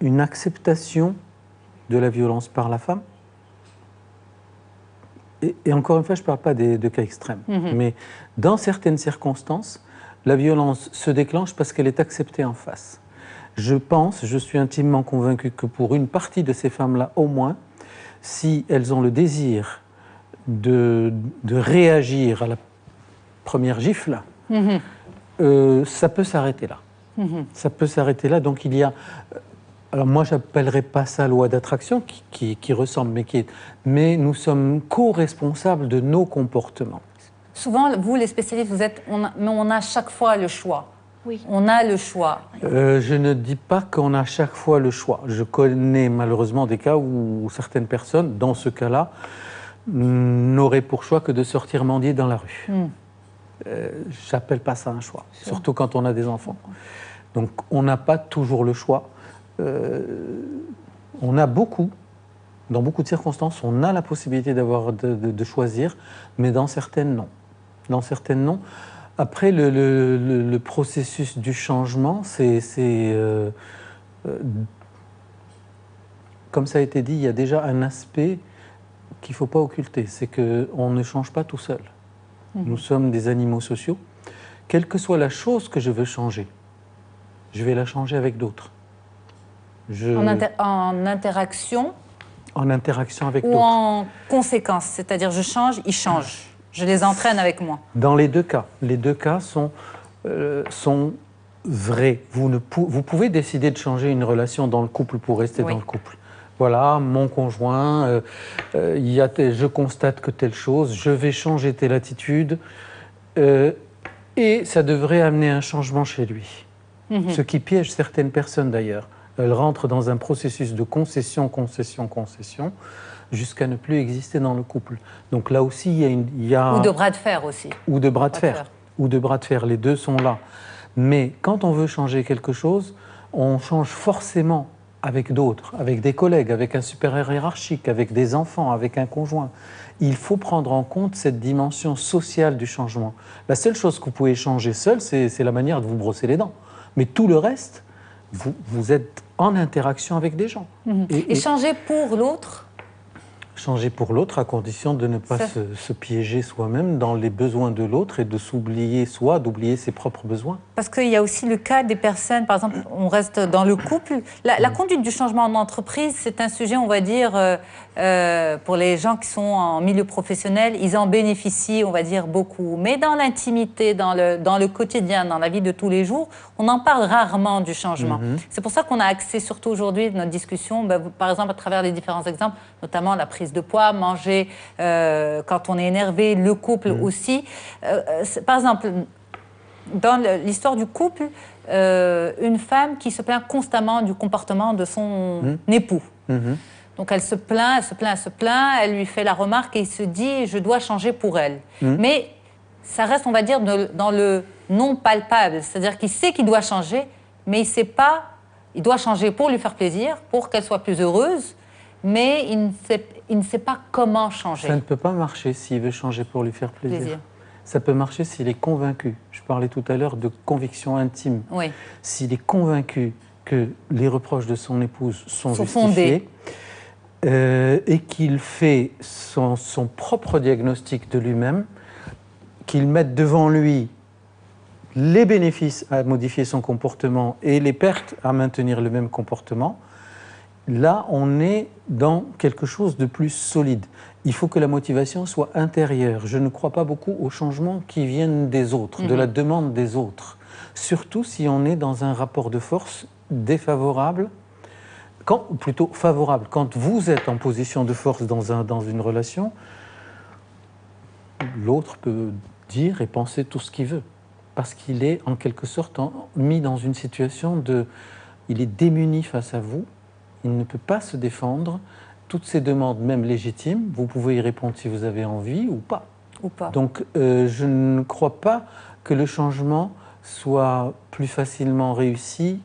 une acceptation de la violence par la femme. Et encore une fois, je ne parle pas de cas extrêmes, mais dans certaines circonstances, la violence se déclenche parce qu'elle est acceptée en face. Je suis intimement convaincu que pour une partie de ces femmes-là, au moins, si elles ont le désir de réagir à la première gifle, ça peut s'arrêter là. Ça peut s'arrêter là, donc il y a... Alors moi, je n'appellerais pas ça loi d'attraction, qui ressemble, mais nous sommes co-responsables de nos comportements. Souvent, vous, les spécialistes, on a chaque fois le choix Oui. On a le choix. Je ne dis pas qu'on a chaque fois le choix. Je connais malheureusement des cas où certaines personnes, dans ce cas-là, n'auraient pour choix que de sortir mendier dans la rue. J'appelle pas ça un choix, surtout quand on a des enfants. Donc on n'a pas toujours le choix. On a dans beaucoup de circonstances, on a la possibilité de choisir, mais dans certaines, non. Dans certaines, non. Après, le processus du changement, comme ça a été dit, il y a déjà un aspect qu'il ne faut pas occulter, c'est qu'on ne change pas tout seul. Nous sommes des animaux sociaux. Quelle que soit la chose que je veux changer, je vais la changer avec d'autres. En interaction. En interaction avec ou d'autres. Ou en conséquence, c'est-à-dire je change, ils changent. Je les entraîne avec moi. Dans les deux cas sont vrais. Vous pouvez décider de changer une relation dans le couple pour rester dans le couple. Voilà, mon conjoint, je constate que telle chose, je vais changer telle attitude, et ça devrait amener un changement chez lui. Ce qui piège certaines personnes d'ailleurs. Elles rentrent dans un processus de concession, jusqu'à ne plus exister dans le couple. Donc là aussi, il y a... Ou de bras de fer aussi. Ou de bras de fer. Les deux sont là. Mais quand on veut changer quelque chose, on change forcément avec d'autres, avec des collègues, avec un supérieur hiérarchique, avec des enfants, avec un conjoint. Il faut prendre en compte cette dimension sociale du changement. La seule chose que vous pouvez changer seul, c'est la manière de vous brosser les dents. Mais tout le reste, vous êtes en interaction avec des gens. Et changer pour l'autre? Changer pour l'autre à condition de ne pas se piéger soi-même dans les besoins de l'autre et de s'oublier d'oublier ses propres besoins. Parce qu'il y a aussi le cas des personnes, par exemple, on reste dans le couple. La conduite du changement en entreprise, c'est un sujet, on va dire, pour les gens qui sont en milieu professionnel, ils en bénéficient, on va dire, beaucoup. Mais dans l'intimité, dans le quotidien, dans la vie de tous les jours, on en parle rarement du changement. C'est pour ça qu'on a axé surtout aujourd'hui notre discussion, par exemple, à travers les différents exemples, notamment la prise de poids, manger quand on est énervé, le couple aussi. Par exemple, dans l'histoire du couple, une femme qui se plaint constamment du comportement de son époux. Donc elle se plaint, elle lui fait la remarque et il se dit « je dois changer pour elle ». Mais ça reste, on va dire, dans le non palpable, c'est-à-dire qu'il sait qu'il doit changer, mais il ne sait pas, il doit changer pour lui faire plaisir, pour qu'elle soit plus heureuse, mais il ne sait pas comment changer. Ça ne peut pas marcher s'il veut changer pour lui faire plaisir. Ça peut marcher s'il est convaincu. Je parlais tout à l'heure de conviction intime. Oui. S'il est convaincu que les reproches de son épouse sont justifiés et qu'il fait son propre diagnostic de lui-même, qu'il mette devant lui les bénéfices à modifier son comportement et les pertes à maintenir le même comportement, là, on est dans quelque chose de plus solide. Il faut que la motivation soit intérieure. Je ne crois pas beaucoup aux changements qui viennent des autres, de la demande des autres. Surtout si on est dans un rapport de force défavorable, plutôt favorable. Quand vous êtes en position de force dans une relation, l'autre peut dire et penser tout ce qu'il veut. Parce qu'il est en quelque sorte mis dans une situation de... Il est démuni face à vous. Il ne peut pas se défendre. Toutes ces demandes, même légitimes, vous pouvez y répondre si vous avez envie ou pas. Donc, je ne crois pas que le changement soit plus facilement réussi.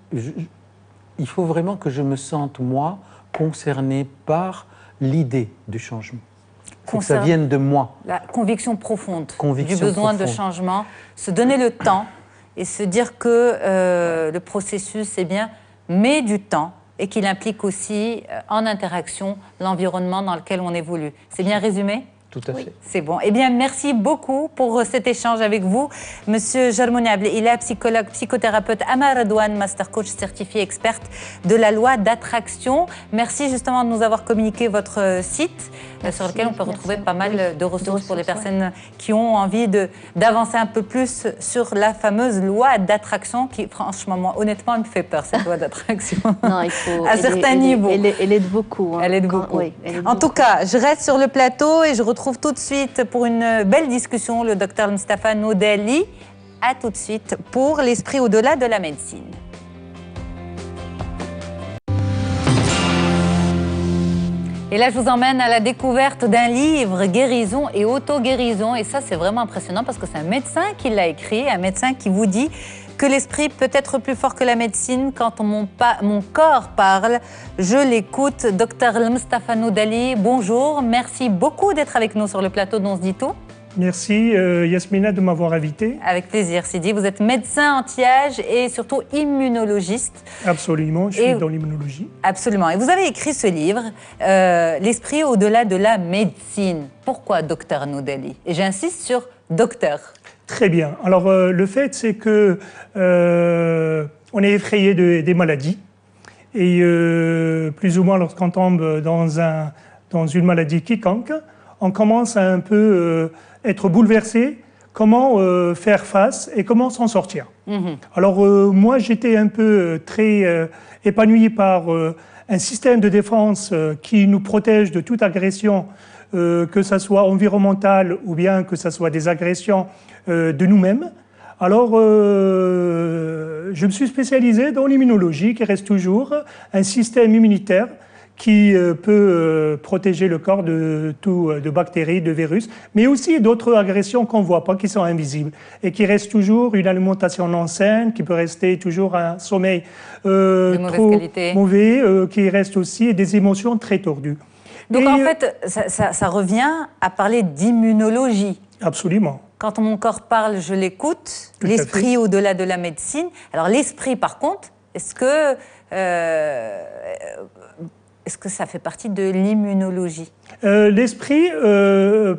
Il faut vraiment que je me sente, moi, concerné par l'idée du changement. Il faut que ça vienne de moi. La conviction profonde du besoin de changement. Se donner le temps et se dire que le processus, c'est bien, mais du temps. Et qu'il implique aussi, en interaction, l'environnement dans lequel on évolue. C'est bien résumé ? Tout à fait. C'est bon. Eh bien, merci beaucoup pour cet échange avec vous. Monsieur Jarmouni Ablila, psychologue, psychothérapeute, Amar Redouane, master coach certifié experte de la loi d'attraction. Merci justement de nous avoir communiqué votre site sur lequel on peut retrouver pas mal de ressources pour les personnes qui ont envie d'avancer un peu plus sur la fameuse loi d'attraction qui, franchement, moi, honnêtement, elle me fait peur, cette loi d'attraction. Non, il faut... à certains niveaux. Elle aide beaucoup. Elle aide beaucoup. En tout cas, je reste sur le plateau et je retrouve tout de suite pour une belle discussion le docteur Mustapha Naudeli, À tout de suite pour l'esprit au-delà de la médecine. Et là, je vous emmène à la découverte d'un livre, Guérison et auto-guérison. Et ça, c'est vraiment impressionnant parce que c'est un médecin qui l'a écrit, un médecin qui vous dit que l'esprit peut être plus fort que la médecine. Quand mon corps parle, je l'écoute. Docteur Mustafa Noudali, bonjour. Merci beaucoup d'être avec nous sur le plateau d'On se dit tout. Merci Yasmina de m'avoir invité. Avec plaisir, Sidi. Vous êtes médecin anti-âge et surtout immunologiste. Absolument, je suis dans l'immunologie. Absolument. Et vous avez écrit ce livre, L'esprit au-delà de la médecine. Pourquoi docteur Noudali? Et j'insiste sur docteur. Très bien. Alors le fait, c'est que on est effrayé des maladies. Et plus ou moins, lorsqu'on tombe dans une maladie quiconque, on commence à un peu être bouleversé, comment faire face et comment s'en sortir. Alors moi, j'étais un peu très épanoui par un système de défense qui nous protège de toute agression, que ce soit environnementale ou bien que ce soit des agressions de nous-mêmes. Alors, je me suis spécialisé dans l'immunologie, qui reste toujours un système immunitaire qui peut protéger le corps de bactéries, de virus, mais aussi d'autres agressions qu'on ne voit pas, qui sont invisibles, et qui reste toujours une alimentation non saine, qui peut rester toujours un sommeil trop mauvais, qui reste aussi des émotions très tordues. Donc en fait, ça revient à parler d'immunologie. Absolument. Quand mon corps parle, je l'écoute. L'esprit au-delà de la médecine. Alors l'esprit, par contre, est-ce que ça fait partie de l'immunologie? L'esprit,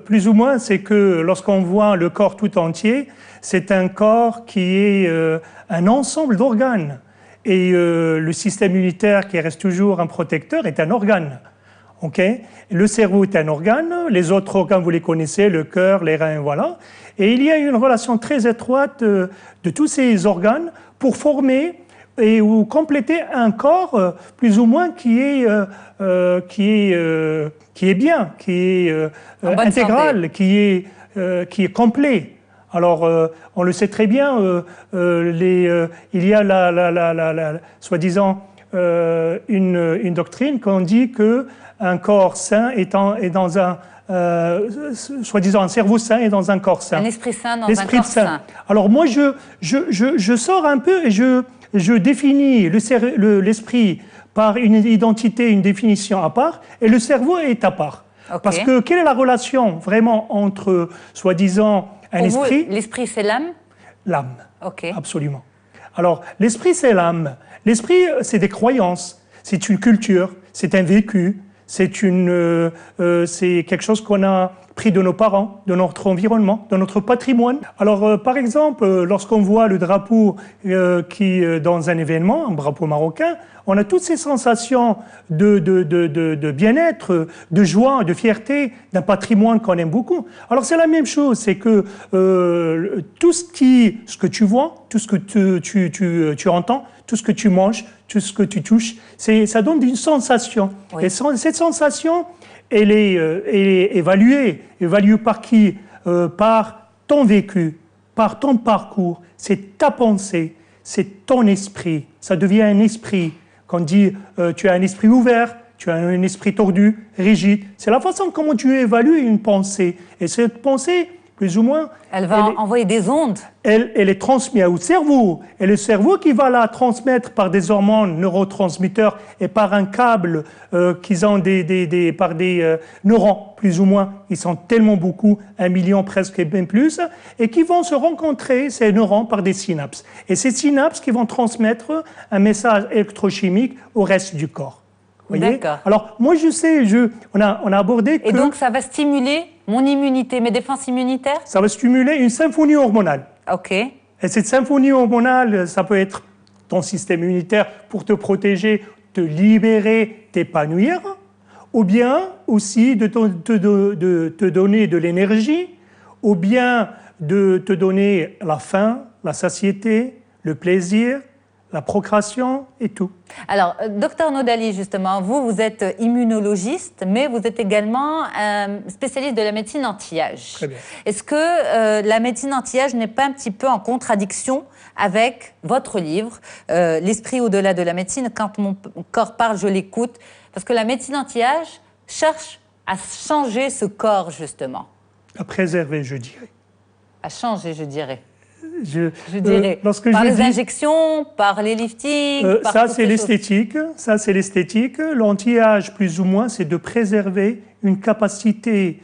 plus ou moins, c'est que lorsqu'on voit le corps tout entier, c'est un corps qui est un ensemble d'organes. Et le système immunitaire, qui reste toujours un protecteur, est un organe. Okay? Le cerveau est un organe, les autres organes, vous les connaissez, le cœur, les reins, voilà. Et il y a une relation très étroite de tous ces organes pour former ou compléter un corps plus ou moins qui est bien, qui est intégral, qui est complet. Alors, on le sait très bien, il y a soi-disant une doctrine qu'on dit qu'un corps sain est dans un soi-disant un cerveau sain est dans un corps sain. Un esprit sain dans un corps sain. Alors moi, je sors un peu et je définis l'esprit par une identité, une définition à part, et le cerveau est à part. Okay. Parce que quelle est la relation vraiment entre, soi-disant, un esprit... L'esprit, c'est l'âme? L'âme, okay. Absolument. Alors, l'esprit, c'est l'âme. L'esprit, c'est des croyances, c'est une culture, c'est un vécu, c'est quelque chose qu'on a pris de nos parents, de notre environnement, de notre patrimoine. Alors, par exemple, lorsqu'on voit le drapeau dans un événement, un drapeau marocain, on a toutes ces sensations de bien-être, de joie, de fierté, d'un patrimoine qu'on aime beaucoup. Alors, c'est la même chose, c'est que tout ce que tu vois, tout ce que tu entends, tout ce que tu manges, tout ce que tu touches, ça donne une sensation. Oui. Et cette sensation, elle est évaluée par qui? Par ton vécu, par ton parcours. C'est ta pensée, c'est ton esprit. Ça devient un esprit. Quand on dit tu as un esprit ouvert, tu as un esprit tordu, rigide. C'est la façon comment tu évalues une pensée. Et cette pensée, plus ou moins... Elle va envoyer des ondes. Elle est transmise au cerveau. Et le cerveau qui va la transmettre par des hormones, neurotransmetteurs, et par un câble qu'ils ont par des neurones, plus ou moins. Ils sont tellement beaucoup, 1 million presque et bien plus, et qui vont se rencontrer, ces neurones, par des synapses. Et ces synapses qui vont transmettre un message électrochimique au reste du corps. D'accord. Alors, moi, je sais, on a abordé que... Et donc, ça va stimuler mon immunité, mes défenses immunitaires? Ça va stimuler une symphonie hormonale. OK. Et cette symphonie hormonale, ça peut être ton système immunitaire pour te protéger, te libérer, t'épanouir, ou bien aussi de te donner de l'énergie, ou bien de te donner la faim, la satiété, le plaisir, la procréation et tout. Alors, docteur Nodali, justement, vous êtes immunologiste, mais vous êtes également spécialiste de la médecine anti-âge. Très bien. Est-ce que la médecine anti-âge n'est pas un petit peu en contradiction avec votre livre, L'esprit au-delà de la médecine, quand mon corps parle, je l'écoute? Parce que la médecine anti-âge cherche à changer ce corps, justement. À préserver, je dirais. À changer, je dirais. Je dirais, lorsque par je les dis, injections, par les liftings, par ça toutes c'est ces choses. l'esthétique. Ça c'est l'esthétique. L'anti-âge, plus ou moins, c'est de préserver une capacité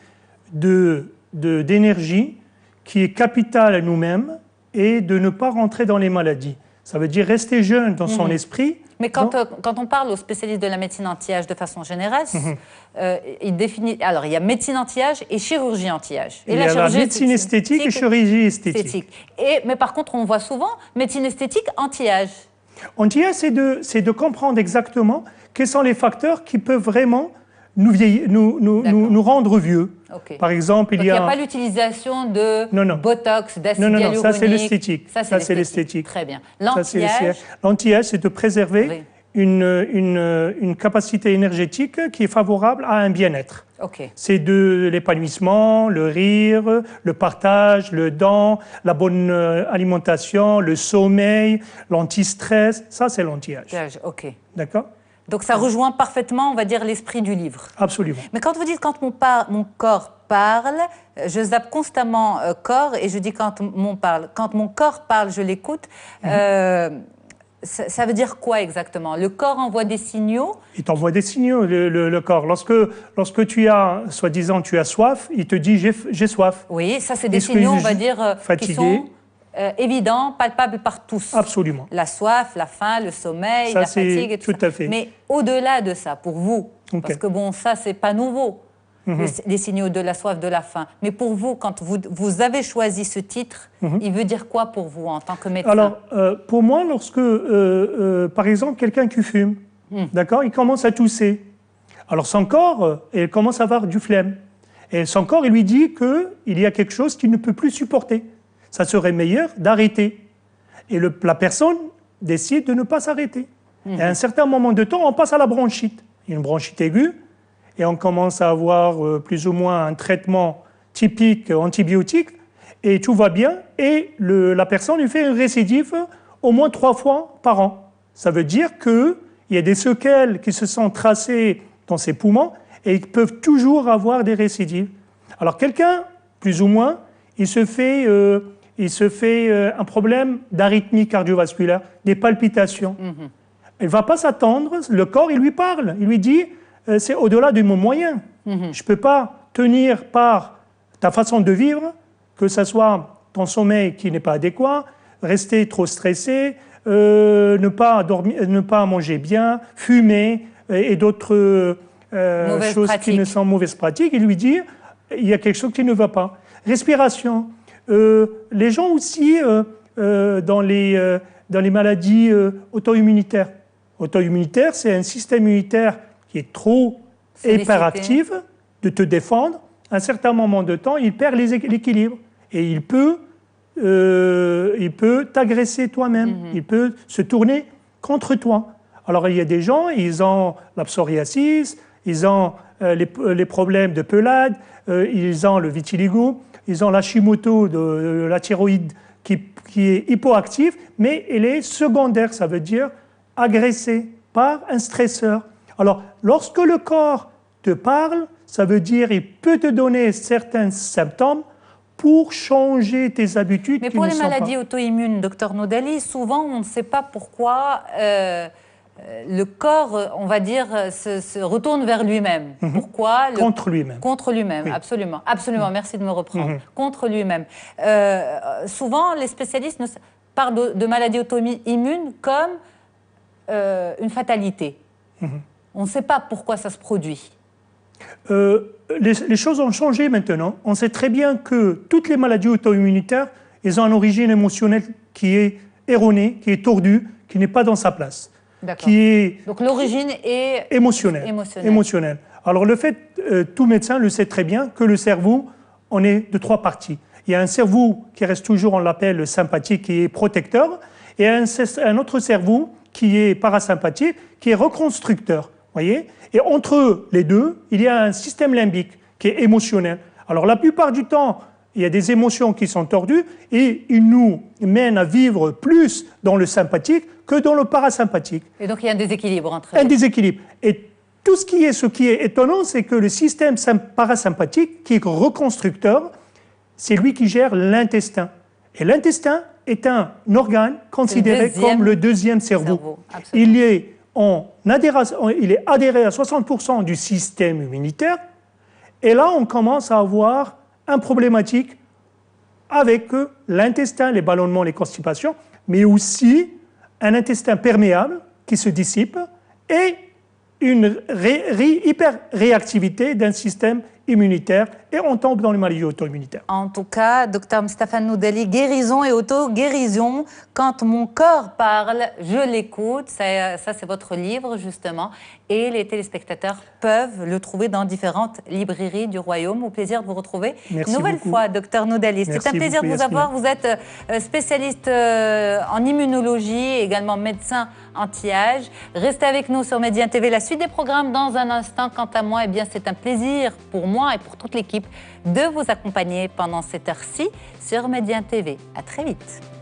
d'énergie qui est capitale à nous-mêmes et de ne pas rentrer dans les maladies. Ça veut dire rester jeune dans son esprit. Mais quand on parle aux spécialistes de la médecine anti-âge de façon générale, il définit. Alors, il y a médecine anti-âge et chirurgie anti-âge. Il y a la médecine esthétique et chirurgie esthétique. Mais par contre, on voit souvent médecine esthétique anti-âge. Anti-âge, c'est de comprendre exactement quels sont les facteurs qui peuvent vraiment nous rendre vieux. Okay. Par exemple, il n'y a pas l'utilisation de botox, d'acide hyaluronique. Non, ça c'est l'esthétique. Ça c'est l'esthétique. Très bien. L'anti-âge, c'est de préserver une capacité énergétique qui est favorable à un bien-être. Okay. C'est de l'épanouissement, le rire, le partage, le don, la bonne alimentation, le sommeil, l'anti-stress. Ça, c'est l'anti-âge. Ok. D'accord ? Donc ça rejoint parfaitement, on va dire, l'esprit du livre. Absolument. Mais quand vous dites « quand mon corps parle », je zappe constamment corps et je dis quand mon corps parle, je l'écoute. Ça veut dire quoi exactement? Le corps envoie des signaux? Il t'envoie des signaux, le corps. Lorsque tu as, soi-disant, tu as soif, il te dit j'ai soif. Oui, ça c'est des signaux, on va dire, qui sont évidents, palpables par tous. Absolument. La soif, la faim, le sommeil, ça, la fatigue et tout ça. À fait. Mais au-delà de ça, pour vous, parce que bon, ça c'est pas nouveau, les signaux de la soif, de la faim. Mais pour vous, quand vous avez choisi ce titre, il veut dire quoi pour vous en tant que médecin? Alors, pour moi, lorsque, par exemple, quelqu'un qui fume, d'accord, il commence à tousser. Alors son corps, il commence à avoir du phlegme. Et son corps, il lui dit qu'il y a quelque chose qu'il ne peut plus supporter. Ça serait meilleur d'arrêter. Et la personne décide de ne pas s'arrêter. Et à un certain moment de temps, on passe à la bronchite. Il y a une bronchite aiguë, et on commence à avoir plus ou moins un traitement typique antibiotique, et tout va bien, et la personne lui fait une récidive au moins 3 fois par an. Ça veut dire qu'il y a des séquelles qui se sont tracées dans ses poumons, et ils peuvent toujours avoir des récidives. Alors quelqu'un, plus ou moins, il se fait un problème d'arythmie cardiovasculaire, des palpitations. Il ne va pas s'attendre, le corps, il lui parle, il lui dit c'est au-delà de mon moyen. Je ne peux pas tenir par ta façon de vivre, que ce soit ton sommeil qui n'est pas adéquat, rester trop stressé, ne pas manger bien, fumer et d'autres choses qui ne sont mauvaises pratiques. Il lui dit il y a quelque chose qui ne va pas. Respiration. Les gens aussi dans les maladies auto-immunitaires. Auto-immunitaire, c'est un système immunitaire qui est trop hyperactif de te défendre. À un certain moment de temps, il perd l'équilibre et il peut t'agresser toi-même. Il peut se tourner contre toi. Alors il y a des gens, ils ont la psoriasis, ils ont les problèmes de pelade, ils ont le vitiligo, ils ont l'Hashimoto de la thyroïde qui est hypoactive, mais elle est secondaire, ça veut dire agressée par un stresseur. Alors, lorsque le corps te parle, ça veut dire qu'il peut te donner certains symptômes pour changer tes habitudes. Mais pour les maladies auto-immunes, docteur Nodali, souvent on ne sait pas pourquoi le corps, on va dire, se retourne vers lui-même. Pourquoi Contre lui-même. Contre lui-même, oui. Absolument. Absolument, merci de me reprendre. Contre lui-même. Souvent, les spécialistes parlent de maladies auto-immunes comme une fatalité. On ne sait pas pourquoi ça se produit. Les choses ont changé maintenant. On sait très bien que toutes les maladies auto-immunitaires, elles ont une origine émotionnelle qui est erronée, qui est tordue, qui n'est pas dans sa place. Donc l'origine est émotionnelle. Alors le fait, tout médecin le sait très bien, que le cerveau, on est de 3 parties. Il y a un cerveau qui reste toujours, on l'appelle sympathique, qui est protecteur, et un autre cerveau qui est parasympathique, qui est reconstructeur. Voyez? Et entre les deux, il y a un système limbique qui est émotionnel. Alors la plupart du temps, il y a des émotions qui sont tordues et ils nous mènent à vivre plus dans le sympathique que dans le parasympathique. Et donc il y a un déséquilibre entre Un déséquilibre. Et ce qui est étonnant, c'est que le système parasympathique, qui est reconstructeur, c'est lui qui gère l'intestin. Et l'intestin est un organe considéré comme le deuxième cerveau. Il est adhéré à 60% du système immunitaire. Et là, on commence à avoir une problématique avec l'intestin, les ballonnements, les constipations, mais aussi un intestin perméable qui se dissipe et une hyper-réactivité d'un système immunitaire et on tombe dans les maladies auto-immunitaires. En tout cas, Dr Mustapha Nnoudali, guérison et auto-guérison. Quand mon corps parle, je l'écoute. Ça, c'est votre livre, justement. Et les téléspectateurs peuvent le trouver dans différentes librairies du Royaume. Au plaisir de vous retrouver une nouvelle fois, Dr Nnoudali. C'est un plaisir de vous avoir. Vous êtes spécialiste en immunologie, également médecin anti-âge. Restez avec nous sur Médien TV. La suite des programmes dans un instant. Quant à moi, eh bien, c'est un plaisir pour moi et pour toute l'équipe de vous accompagner pendant cette heure-ci sur Médien TV. À très vite.